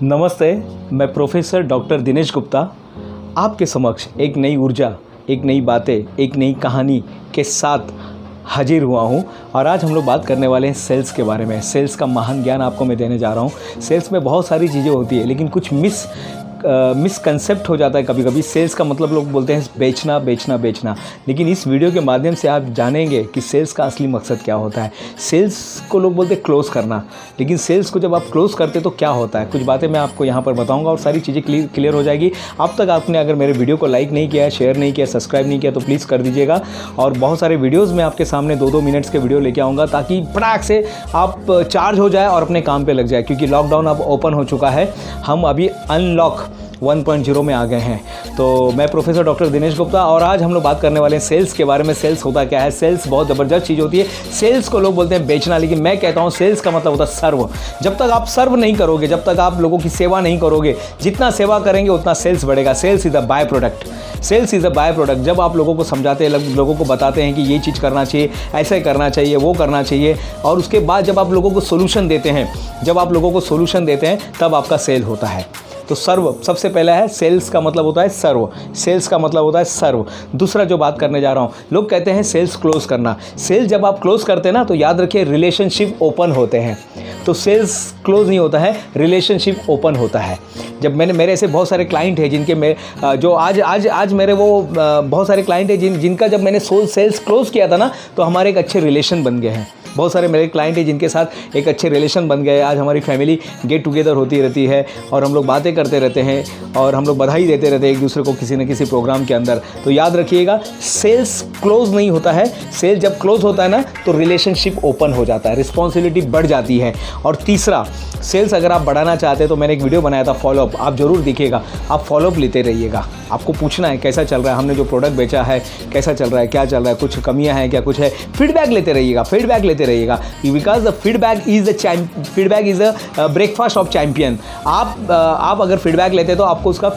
नमस्ते, मैं professor doctor Dinesh Gupta आपके समक्ष एक नई ऊर्जा, एक नई बातें, एक नई कहानी के साथ हाजिर हुआ हूँ। और आज हम लोग बात करने वाले हैं सेल्स के बारे में। सेल्स का महान ज्ञान आपको मैं देने जा रहा हूँ। सेल्स में बहुत सारी चीज़ें होती है, लेकिन कुछ मिसकंसेप्ट हो जाता है कभी कभी। सेल्स का मतलब लोग बोलते हैं बेचना बेचना बेचना, लेकिन इस वीडियो के माध्यम से आप जानेंगे कि सेल्स का असली मकसद क्या होता है। सेल्स को लोग बोलते हैं क्लोज़ करना, लेकिन सेल्स को जब आप क्लोज़ करते तो क्या होता है, कुछ बातें मैं आपको यहाँ पर बताऊँगा और सारी चीज़ें क्लियर हो जाएगी। अब तक आपने अगर मेरे वीडियो को लाइक नहीं किया, शेयर नहीं किया, सब्सक्राइब नहीं किया तो प्लीज़ कर दीजिएगा। और बहुत सारे वीडियोज़ मैं आपके सामने 2-2 मिनट्स के वीडियो लेके आऊँगा, ताकि फटाक से आप चार्ज हो जाए और अपने काम पे लग जाए, क्योंकि लॉकडाउन अब ओपन हो चुका है। हम अभी अनलॉक 1.0 में आ गए हैं। तो मैं प्रोफेसर डॉक्टर दिनेश गुप्ता और आज हम लोग बात करने वाले हैं सेल्स के बारे में। सेल्स होता क्या है? सेल्स बहुत ज़बरदस्त चीज़ होती है। सेल्स को लोग बोलते हैं बेचना, लेकिन मैं कहता हूँ सेल्स का मतलब होता है सर्व। जब तक आप सर्व नहीं करोगे, जब तक आप लोगों की सेवा नहीं करोगे, जितना सेवा करेंगे उतना सेल्स बढ़ेगा। Sales is a by product. Sales is a by product. जब आप लोगों को समझाते हैं, लोगों को बताते हैं कि ये चीज़ करना चाहिए, ऐसे करना चाहिए, वो करना चाहिए, और उसके बाद जब आप लोगों को सोल्यूशन देते हैं, तब आपका सेल होता है। तो सर्व सबसे पहला है। सेल्स का मतलब होता है सर्व। सेल्स का मतलब होता है सर्व। दूसरा जो बात करने जा रहा हूँ, लोग कहते हैं सेल्स क्लोज करना। सेल्स जब आप क्लोज करते हैं ना, तो याद रखिए रिलेशनशिप ओपन होते हैं। तो सेल्स क्लोज नहीं होता है, रिलेशनशिप ओपन होता है। जब मेरे ऐसे बहुत सारे क्लाइंट हैं जिनके मैं जो आज मेरे वो बहुत सारे क्लाइंट हैं जिनका जब मैंने सेल्स क्लोज किया था ना, तो हमारे एक अच्छे रिलेशन बन गए हैं। बहुत सारे मेरे क्लाइंट हैं जिनके साथ एक अच्छे रिलेशन बन गए। आज हमारी फैमिली गेट टुगेदर होती रहती है और हम लोग बातें करते रहते हैं और हम लोग बधाई देते रहते हैं एक दूसरे को किसी न किसी प्रोग्राम के अंदर। तो याद रखिएगा, सेल्स क्लोज नहीं होता है। सेल्स जब क्लोज होता है ना, तो रिलेशनशिप ओपन हो जाता है, रिस्पॉन्सिबिलिटी बढ़ जाती है। और तीसरा, सेल्स अगर आप बढ़ाना चाहते हैं तो मैंने एक वीडियो बनाया था फॉलोअप, आप ज़रूर देखिएगा। आप फॉलोअप लेते रहिएगा। आपको पूछना है कैसा चल रहा है, हमने जो प्रोडक्ट बेचा है कैसा चल रहा है, क्या चल रहा है, कुछ कमियां हैं क्या, कुछ है। फीडबैक लेते रहिएगा, because the feedback is a breakfast of champion. आप अगर फीडबैक लेते हैं तो आपको उसका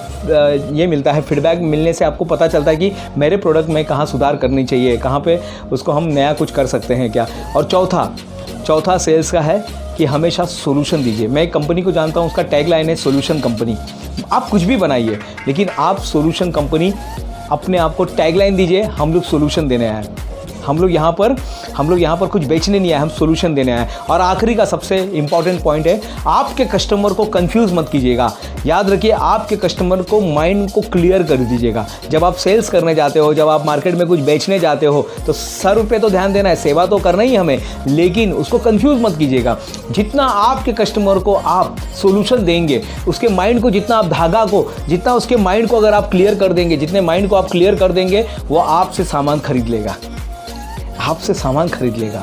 ये मिलता है। फीडबैक मिलने से आपको पता चलता है कि मेरे प्रोडक्ट में कहाँ सुधार करनी चाहिए, कहाँ पे उसको हम नया कुछ कर सकते हैं क्या। और चौथा सेल्स का है कि हमेशा सोल्यूशन दीजिए। मैं एक कंपनी को जानता हूँ, उसका टैगलाइन है सोल्यूशन कंपनी। आप कुछ भी बनाइए, लेकिन आप सोल्यूशन कंपनी अपने आप को टैगलाइन दीजिए। हम लोग सोल्यूशन देने आए हैं। हम लोग यहाँ पर कुछ बेचने नहीं आए, हम सोल्यूशन देने आए। और आखिरी का सबसे इंपॉर्टेंट पॉइंट है, आपके कस्टमर को कंफ्यूज मत कीजिएगा। याद रखिए, आपके कस्टमर को माइंड को क्लियर कर दीजिएगा। जब आप सेल्स करने जाते हो, जब आप मार्केट में कुछ बेचने जाते हो, तो सर्व पे तो ध्यान देना है, सेवा तो करना ही हमें, लेकिन उसको कंफ्यूज मत कीजिएगा। जितना आपके कस्टमर को आप सोल्यूशन देंगे, उसके माइंड को जितना उसके माइंड को अगर आप क्लियर कर देंगे, जितने माइंड को आप क्लियर कर देंगे, वो आपसे सामान खरीद लेगा।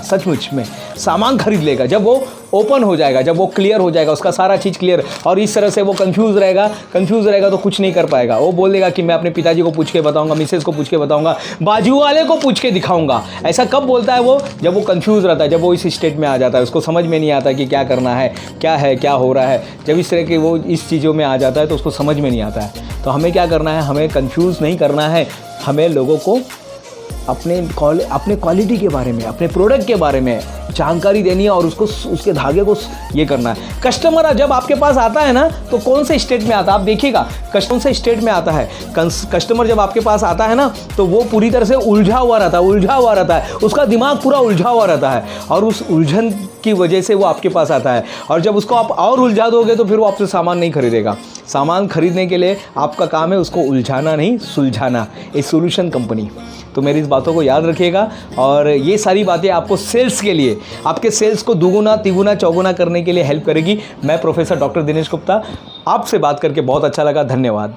सचमुच में सामान खरीद लेगा। जब वो ओपन हो जाएगा, जब वो क्लियर हो जाएगा, उसका सारा चीज़ क्लियर। और इस तरह से वो कंफ्यूज रहेगा तो कुछ नहीं कर पाएगा। वो बोलेगा कि मैं अपने पिताजी को पूछ के बताऊंगा, मिसेज को पूछ के बताऊंगा, बाजू वाले को पूछ के दिखाऊंगा। ऐसा कब बोलता है वो? जब वो कंफ्यूज रहता है, जब वो इस स्टेट में आ जाता है, उसको समझ में नहीं आता कि क्या करना है, क्या हो रहा है। जब इस तरह के वो इस चीज़ों में आ जाता है तो उसको समझ में नहीं आता है। तो हमें क्या करना है? हमें कंफ्यूज नहीं करना है। हमें लोगों को अपने क्वालिटी के बारे में, अपने प्रोडक्ट के बारे में जानकारी देनी है और उसके धागे को ये करना है। कस्टमर जब आपके पास आता है ना, तो कौन से स्टेट में आता है आप देखिएगा। कौन से स्टेट में आता है कस्टमर जब आपके पास आता है ना, तो वो पूरी तरह से उलझा हुआ रहता है। उसका दिमाग पूरा उलझा हुआ रहता है और उस उलझन की वजह से वो आपके पास आता है। और जब उसको आप और उलझा दोगे तो फिर वो आपसे सामान नहीं खरीदेगा। सामान खरीदने के लिए आपका काम है उसको उलझाना नहीं, सुलझाना। A solution company. तो मेरी इस बातों को याद रखिएगा। और ये सारी बातें आपको सेल्स के लिए, आपके सेल्स को दुगुना तिगुना चौगुना करने के लिए हेल्प करेगी। मैं प्रोफेसर डॉक्टर दिनेश गुप्ता, आपसे बात करके बहुत अच्छा लगा। धन्यवाद।